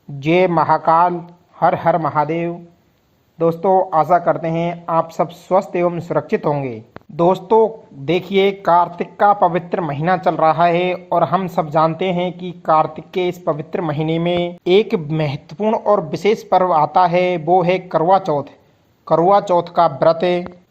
जय महाकाल, हर हर महादेव। दोस्तों, आशा करते हैं आप सब स्वस्थ एवं सुरक्षित होंगे। दोस्तों देखिए, कार्तिक का पवित्र महीना चल रहा है और हम सब जानते हैं कि कार्तिक के इस पवित्र महीने में एक महत्वपूर्ण और विशेष पर्व आता है, वो है करवा चौथ। करवा चौथ का व्रत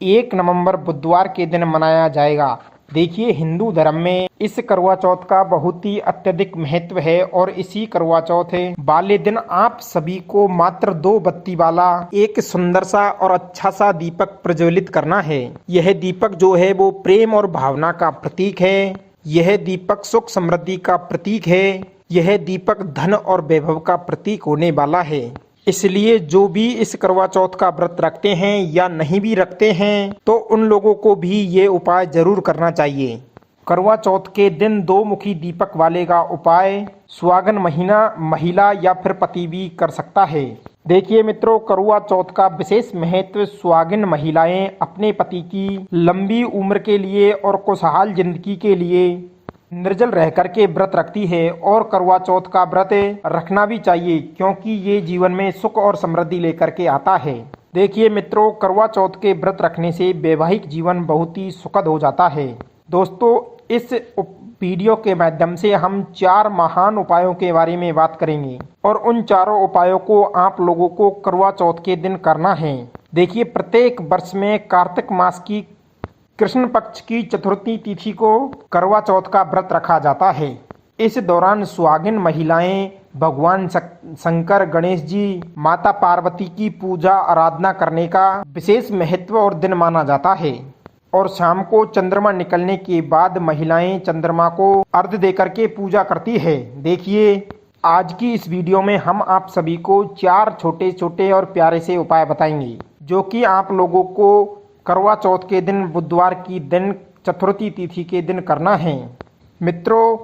1 नवंबर बुधवार के दिन मनाया जाएगा। देखिए, हिंदू धर्म में इस करवा चौथ का बहुत ही अत्यधिक महत्व है और इसी करवा चौथ वाले दिन आप सभी को मात्र 2 बत्ती वाला एक सुंदर सा और अच्छा सा दीपक प्रज्वलित करना है। यह दीपक जो है वो प्रेम और भावना का प्रतीक है। यह दीपक सुख समृद्धि का प्रतीक है। यह दीपक धन और वैभव का प्रतीक होने वाला है। इसलिए जो भी इस करवा चौथ का व्रत रखते हैं या नहीं भी रखते हैं तो उन लोगों को भी ये उपाय जरूर करना चाहिए। करवा चौथ के दिन 2 मुखी दीपक वाले का उपाय सुहागन महिला या फिर पति भी कर सकता है। देखिए मित्रों, करवा चौथ का विशेष महत्व सुहागिन महिलाएं अपने पति की लंबी उम्र के लिए और खुशहाल जिंदगी के लिए निर्जल रह करके व्रत रखती है और करवा चौथ का व्रत रखना भी चाहिए, क्योंकि ये जीवन में सुख और समृद्धि लेकर के आता है। देखिए मित्रों, करवा चौथ के व्रत रखने से वैवाहिक जीवन बहुत ही सुखद हो जाता है। दोस्तों, इस वीडियो के माध्यम से हम 4 महान उपायों के बारे में बात करेंगे और उन चारों उपायों को आप लोगों को करवा चौथ के दिन करना है। देखिए, प्रत्येक वर्ष में कार्तिक मास की कृष्ण पक्ष की चतुर्थी तिथि को करवा चौथ का व्रत रखा जाता है। इस दौरान सुहागिन महिलाएं भगवान शंकर, गणेश जी, माता पार्वती की पूजा आराधना करने का विशेष महत्व और दिन माना जाता है। और शाम को चंद्रमा निकलने के बाद महिलाएं चंद्रमा को अर्घ्य देकर के पूजा करती है। देखिए, आज की इस वीडियो में हम आप सभी को 4 छोटे छोटे और प्यारे से उपाय बताएंगे, जो कि आप लोगों को करवा चौथ के दिन बुधवार की दिन चतुर्थी तिथि के दिन करना है। मित्रों,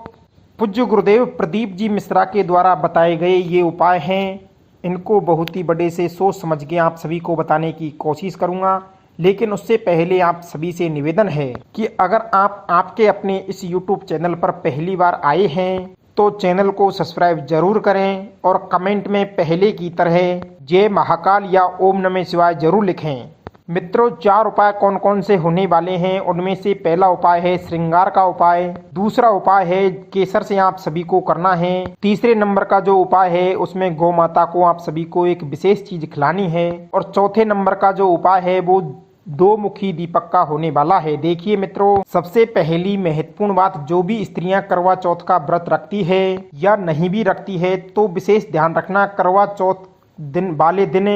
पूज्य गुरुदेव प्रदीप जी मिश्रा के द्वारा बताए गए ये उपाय हैं। इनको बहुत ही बड़े से सोच समझ के आप सभी को बताने की कोशिश करूंगा, लेकिन उससे पहले आप सभी से निवेदन है कि अगर आप आपके अपने इस YouTube चैनल पर पहली बार आए हैं तो चैनल को सब्सक्राइब जरूर करें और कमेंट में पहले की तरह जय महाकाल या ओम नमः शिवाय जरूर लिखें। मित्रों, 4 उपाय कौन कौन से होने वाले हैं, उनमें से पहला उपाय है श्रृंगार का उपाय। दूसरा उपाय है केसर से आप सभी को करना है। तीसरे नंबर का जो उपाय है उसमें गौ माता को आप सभी को एक विशेष चीज खिलानी है। और चौथे नंबर का जो उपाय है वो 2 मुखी दीपक का होने वाला है। देखिए मित्रों, सबसे पहली महत्वपूर्ण बात, जो भी स्त्रियां करवा चौथ का व्रत रखती है या नहीं भी रखती है तो विशेष ध्यान रखना, करवा चौथ वाले दिन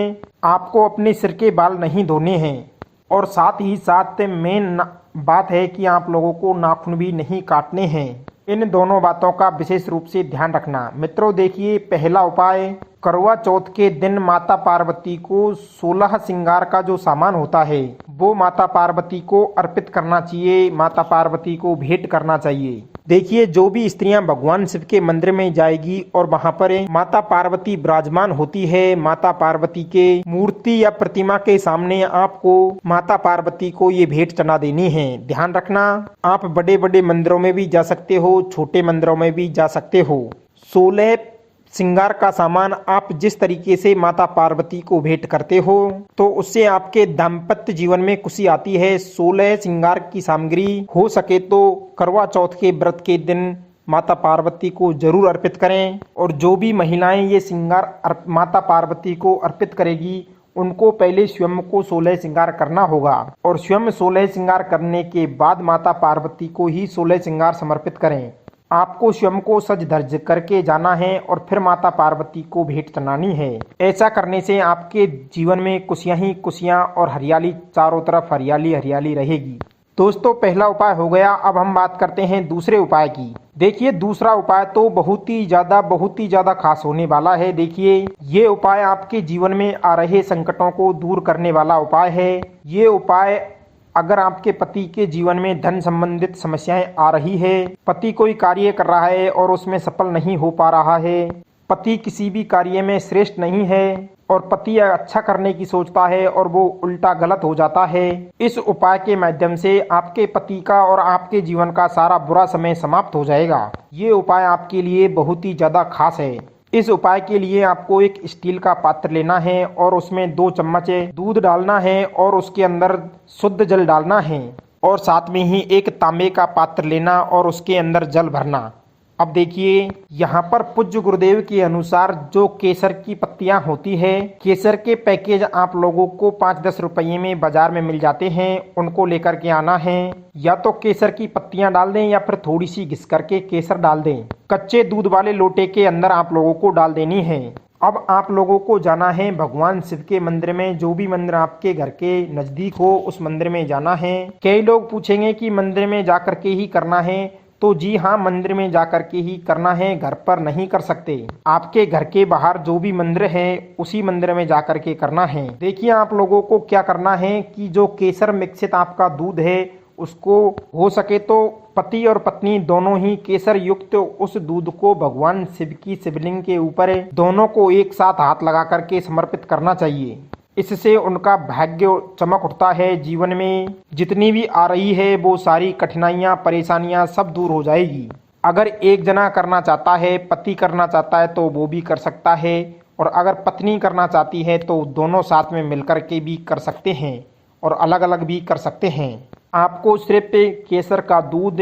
आपको अपने सिर के बाल नहीं धोने हैं। और साथ ही साथ मेन बात है कि आप लोगों को नाखून भी नहीं काटने हैं। इन दोनों बातों का विशेष रूप से ध्यान रखना। मित्रों देखिए, पहला उपाय, करवा चौथ के दिन माता पार्वती को 16 श्रृंगार का जो सामान होता है वो माता पार्वती को अर्पित करना चाहिए, माता पार्वती को भेंट करना चाहिए। देखिए, जो भी स्त्रियां भगवान शिव के मंदिर में जाएगी और वहां पर माता पार्वती विराजमान होती है, माता पार्वती के मूर्ति या प्रतिमा के सामने आपको माता पार्वती को ये भेंट चढ़ा देनी है। ध्यान रखना, आप बड़े बड़े मंदिरों में भी जा सकते हो, छोटे मंदिरों में भी जा सकते हो। 16 श्रृंगार का सामान आप जिस तरीके से माता पार्वती को भेंट करते हो तो उससे आपके दाम्पत्य जीवन में खुशी आती है। 16 श्रृंगार की सामग्री हो सके तो करवा चौथ के व्रत के दिन माता पार्वती को जरूर अर्पित करें। और जो भी महिलाएं ये श्रृंगार माता पार्वती को अर्पित करेगी उनको पहले स्वयं को 16 श्रृंगार करना होगा और स्वयं 16 श्रृंगार करने के बाद माता पार्वती को ही 16 श्रृंगार समर्पित करें। आपको स्वयं को सज धज करके जाना है और फिर माता पार्वती को भेंट चढ़ानी है। ऐसा करने से आपके जीवन में खुशियां ही खुशियां और हरियाली, चारों तरफ हरियाली हरियाली रहेगी। दोस्तों, पहला उपाय हो गया। अब हम बात करते हैं दूसरे उपाय की। देखिए, दूसरा उपाय तो बहुत ही ज्यादा खास होने वाला है। देखिए, ये उपाय आपके जीवन में आ रहे संकटों को दूर करने वाला उपाय है। ये उपाय, अगर आपके पति के जीवन में धन संबंधित समस्याएं आ रही है, पति कोई कार्य कर रहा है और उसमें सफल नहीं हो पा रहा है, पति किसी भी कार्य में श्रेष्ठ नहीं है और पति अच्छा करने की सोचता है और वो उल्टा गलत हो जाता है, इस उपाय के माध्यम से आपके पति का और आपके जीवन का सारा बुरा समय समाप्त हो जाएगा। ये उपाय आपके लिए बहुत ही ज्यादा खास है। इस उपाय के लिए आपको एक स्टील का पात्र लेना है और उसमें 2 चम्मच दूध डालना है और उसके अंदर शुद्ध जल डालना है और साथ में ही एक तांबे का पात्र लेना और उसके अंदर जल भरना। अब देखिए यहाँ पर पूज्य गुरुदेव के अनुसार जो केसर की पत्तियां होती है, केसर के पैकेज आप लोगों को 5-10 रुपये में बाजार में मिल जाते हैं, उनको लेकर के आना है। या तो केसर की पत्तियां डाल दें या फिर थोड़ी सी घिस करके केसर डाल दें। कच्चे दूध वाले लोटे के अंदर आप लोगों को डाल देनी है। अब आप लोगों को जाना है भगवान शिव के मंदिर में, जो भी मंदिर आपके घर के नजदीक हो उस मंदिर में जाना है। कई लोग पूछेंगे कि मंदिर में जाकर के ही करना है, तो जी हाँ, मंदिर में जाकर के ही करना है, घर पर नहीं कर सकते। आपके घर के बाहर जो भी मंदिर है उसी मंदिर में जाकर के करना है। देखिए आप लोगों को क्या करना है कि जो केसर मिश्रित आपका दूध है उसको हो सके तो पति और पत्नी दोनों ही केसर युक्त उस दूध को भगवान शिव की शिवलिंग के ऊपर दोनों को एक साथ हाथ लगा करके समर्पित करना चाहिए। इससे उनका भाग्य चमक उठता है। जीवन में जितनी भी आ रही है वो सारी कठिनाइयां परेशानियां सब दूर हो जाएगी। अगर एक जना करना चाहता है, पति करना चाहता है तो वो भी कर सकता है, और अगर पत्नी करना चाहती है तो दोनों साथ में मिलकर के भी कर सकते हैं और अलग अलग भी कर सकते हैं। आपको सिर्फ केसर का दूध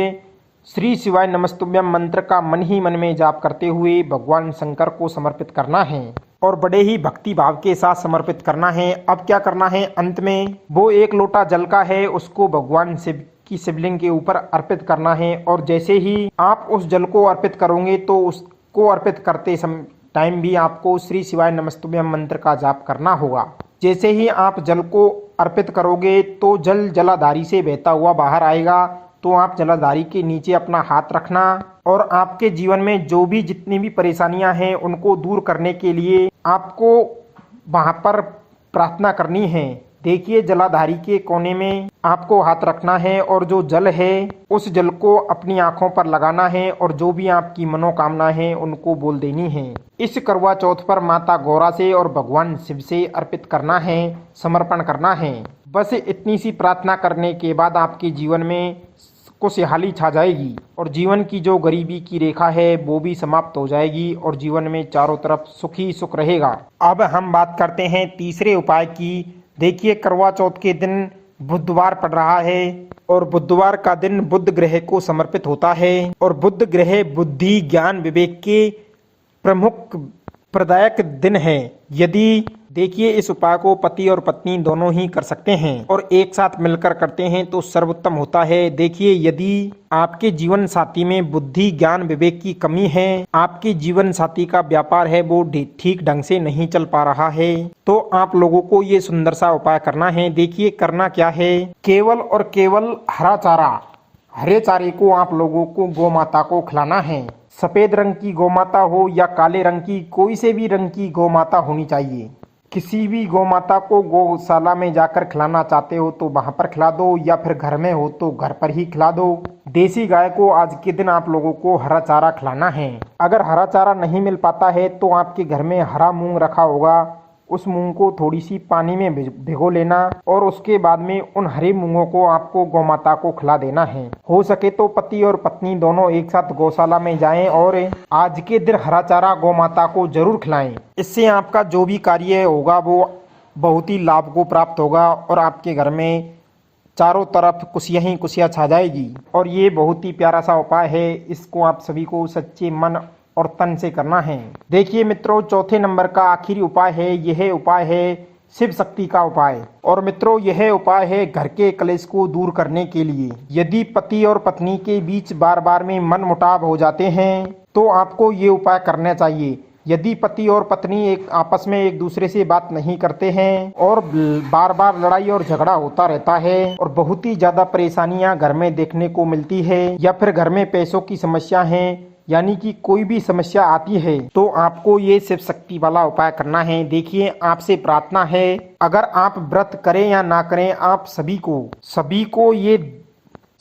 श्री शिवाय नमस्तुभ्यम मंत्र का मन ही मन में जाप करते हुए भगवान शंकर को समर्पित करना है और बड़े ही भक्ति भाव के साथ समर्पित करना है। अब क्या करना है, अंत में वो 1 लोटा जल का है उसको भगवान शिव की शिवलिंग के ऊपर अर्पित करना है। और जैसे ही आप उस जल को अर्पित करोगे तो उसको अर्पित करते टाइम भी आपको श्री शिवाय नमस्तुभ्यम मंत्र का जाप करना होगा। जैसे ही आप जल को अर्पित करोगे तो जल जलाधारी से बहता हुआ बाहर आएगा, तो आप जलाधारी के नीचे अपना हाथ रखना और आपके जीवन में जो भी जितनी भी परेशानियां हैं उनको दूर करने के लिए आपको वहां पर प्रार्थना करनी है। देखिए जलाधारी के कोने में आपको हाथ रखना है और जो जल है उस जल को अपनी आंखों पर लगाना है और जो भी आपकी मनोकामना है उनको बोल देनी है। इस करवा चौथ पर माता गौरा से और भगवान शिव से अर्पित करना है, समर्पण करना है। बस इतनी सी प्रार्थना करने के बाद आपके जीवन में खुशहाली छा जाएगी और जीवन की जो गरीबी की रेखा है वो भी समाप्त हो जाएगी और जीवन में चारों तरफ सुख ही सुख रहेगा। अब हम बात करते हैं तीसरे उपाय की। देखिए करवा चौथ के दिन बुधवार पड़ रहा है और बुधवार का दिन बुध ग्रह को समर्पित होता है और बुध ग्रह बुद्धि ज्ञान विवेक के प्रमुख प्रदायक दिन है। यदि देखिए इस उपाय को पति और पत्नी दोनों ही कर सकते हैं और एक साथ मिलकर करते हैं तो सर्वोत्तम होता है। देखिए यदि आपके जीवन साथी में बुद्धि ज्ञान विवेक की कमी है, आपके जीवन साथी का व्यापार है वो ठीक ढंग से नहीं चल पा रहा है, तो आप लोगों को ये सुंदर सा उपाय करना है। देखिए करना क्या है, केवल और केवल हरा चारा, हरे चारे को आप लोगों को गौ माता को खिलाना है। सफेद रंग की गौ माता हो या काले रंग की, कोई से भी रंग की गौ माता होनी चाहिए। किसी भी गौ माता को गौशाला में जाकर खिलाना चाहते हो तो वहां पर खिला दो, या फिर घर में हो तो घर पर ही खिला दो। देसी गाय को आज के दिन आप लोगों को हरा चारा खिलाना है। अगर हरा चारा नहीं मिल पाता है तो आपके घर में हरा मूंग रखा होगा, उस मूंग को थोड़ी सी पानी में भिगो लेना और उसके बाद में उन हरे मूंगों को आपको गौ माता को खिला देना है। हो सके तो पति और पत्नी दोनों एक साथ गौशाला में जाएं और आज के दिन हरा चारा गौ माता को जरूर खिलाएं। इससे आपका जो भी कार्य होगा वो बहुत ही लाभ को प्राप्त होगा और आपके घर में चारों तरफ खुशियां ही खुशियां छा जाएगी। और ये बहुत ही प्यारा सा उपाय है, इसको आप सभी को सच्चे मन और तन से करना है। देखिए मित्रों चौथे नंबर का आखिरी उपाय है, यह उपाय है शिव शक्ति का उपाय। और मित्रों यह उपाय है घर के कलेश को दूर करने के लिए। यदि पति और पत्नी के बीच बार बार में मनमुटाव हो जाते हैं तो आपको ये उपाय करना चाहिए। यदि पति और पत्नी एक आपस में एक दूसरे से बात नहीं करते हैं और बार बार लड़ाई और झगड़ा होता रहता है और बहुत ही ज्यादा परेशानियां घर में देखने को मिलती है, या फिर घर में पैसों की समस्या है, यानी कि कोई भी समस्या आती है, तो आपको ये शिव शक्ति वाला उपाय करना है। देखिए आपसे प्रार्थना है, अगर आप व्रत करें या ना करें, आप सभी को ये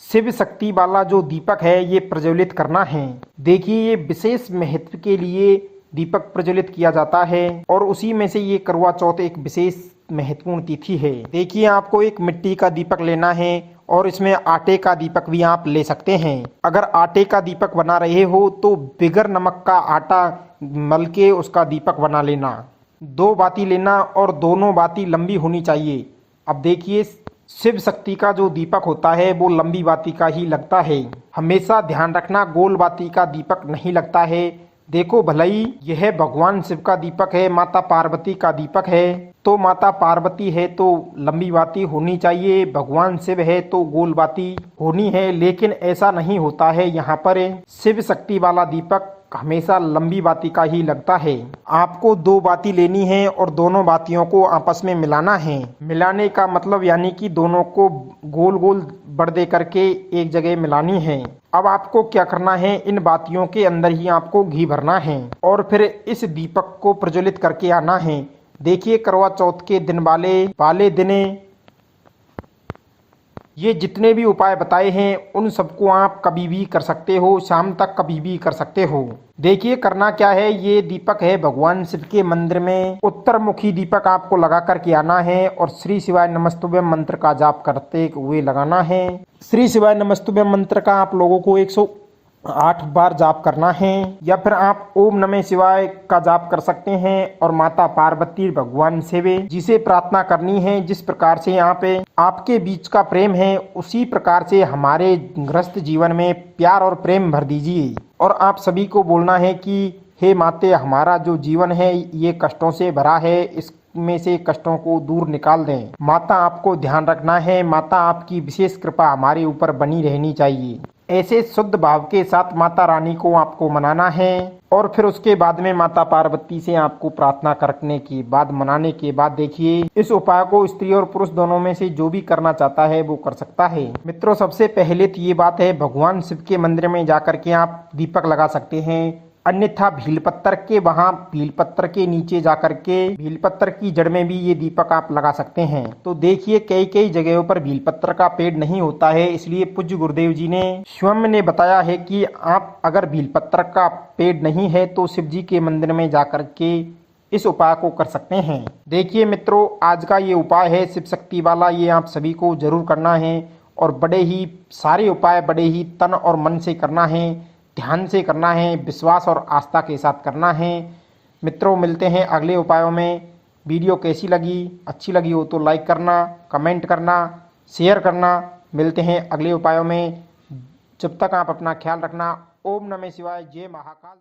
शिव शक्ति वाला जो दीपक है ये प्रज्वलित करना है। देखिए ये विशेष महत्व के लिए दीपक प्रज्वलित किया जाता है और उसी में से ये करवा चौथ एक विशेष महत्वपूर्ण तिथि है। देखिए आपको एक मिट्टी का दीपक लेना है और इसमें आटे का दीपक भी आप ले सकते हैं। अगर आटे का दीपक बना रहे हो तो बिगर नमक का आटा मल के उसका दीपक बना लेना। 2 बाती लेना और दोनों बाती लंबी होनी चाहिए। अब देखिए, शिव शक्ति का जो दीपक होता है वो लंबी बाती का ही लगता है। हमेशा ध्यान रखना, गोल बाती का दीपक नहीं लगता है। देखो भलाई, यह भगवान शिव का दीपक है, माता पार्वती का दीपक है, तो माता पार्वती है तो लंबी बाती होनी चाहिए, भगवान शिव है तो गोल बाती होनी है। लेकिन ऐसा नहीं होता है। यहाँ पर शिव शक्ति वाला दीपक हमेशा लंबी बाती का ही लगता है। आपको 2 बाती लेनी है और दोनों बातियों को आपस में मिलाना है। मिलाने का मतलब यानी कि दोनों को गोल गोल बढ़ दे करके एक जगह मिलानी है। अब आपको क्या करना है, इन बातियों के अंदर ही आपको घी भरना है और फिर इस दीपक को प्रज्वलित करके आना है। देखिए, करवा चौथ के दिन वाले दिने ये जितने भी उपाय बताए हैं उन सबको आप कभी भी कर सकते हो, शाम तक कभी भी कर सकते हो। देखिए, करना क्या है, ये दीपक है भगवान शिव के मंदिर में उत्तर मुखी दीपक आपको लगा करके आना है और श्री शिवाय नमस्तुभ्यम मंत्र का जाप करते हुए लगाना है। श्री शिवाय नमस्तुभ्यम मंत्र का आप लोगों को 108 बार जाप करना है, या फिर आप ओम नमः शिवाय का जाप कर सकते हैं और माता पार्वती भगवान शिव जिसे प्रार्थना करनी है। जिस प्रकार से यहाँ पे आपके बीच का प्रेम है उसी प्रकार से हमारे गृहस्थ जीवन में प्यार और प्रेम भर दीजिए। और आप सभी को बोलना है कि हे माते, हमारा जो जीवन है ये कष्टों से भरा है, इसमें से कष्टों को दूर निकाल दें। माता, आपको ध्यान रखना है, माता आपकी विशेष कृपा हमारे ऊपर बनी रहनी चाहिए। ऐसे शुद्ध भाव के साथ माता रानी को आपको मनाना है और फिर उसके बाद में माता पार्वती से आपको प्रार्थना करने के बाद, मनाने के बाद, देखिए, इस उपाय को स्त्री और पुरुष दोनों में से जो भी करना चाहता है वो कर सकता है। मित्रों, सबसे पहले तो ये बात है, भगवान शिव के मंदिर में जाकर के आप दीपक लगा सकते हैं। अन्यथा भीलपत्तर के नीचे जाकर के भीलपत्तर की जड़ में भी ये दीपक आप लगा सकते हैं। तो देखिए, कई जगहों पर भीलपत्तर का पेड़ नहीं होता है, इसलिए पूज्य गुरुदेव जी ने स्वयं ने बताया है कि आप अगर भीलपत्तर का पेड़ नहीं है तो शिव जी के मंदिर में जाकर के इस उपाय को कर सकते हैं। देखिए मित्रों, आज का ये उपाय है शिव शक्ति वाला, ये आप सभी को जरूर करना है और बड़े ही सारे उपाय बड़े ही तन और मन से करना है, ध्यान से करना है, विश्वास और आस्था के साथ करना है। मित्रों, मिलते हैं अगले उपायों में। वीडियो कैसी लगी, अच्छी लगी हो तो लाइक करना, कमेंट करना, शेयर करना। मिलते हैं अगले उपायों में। जब तक आप अपना ख्याल रखना। ओम नमः शिवाय। जय महाकाल।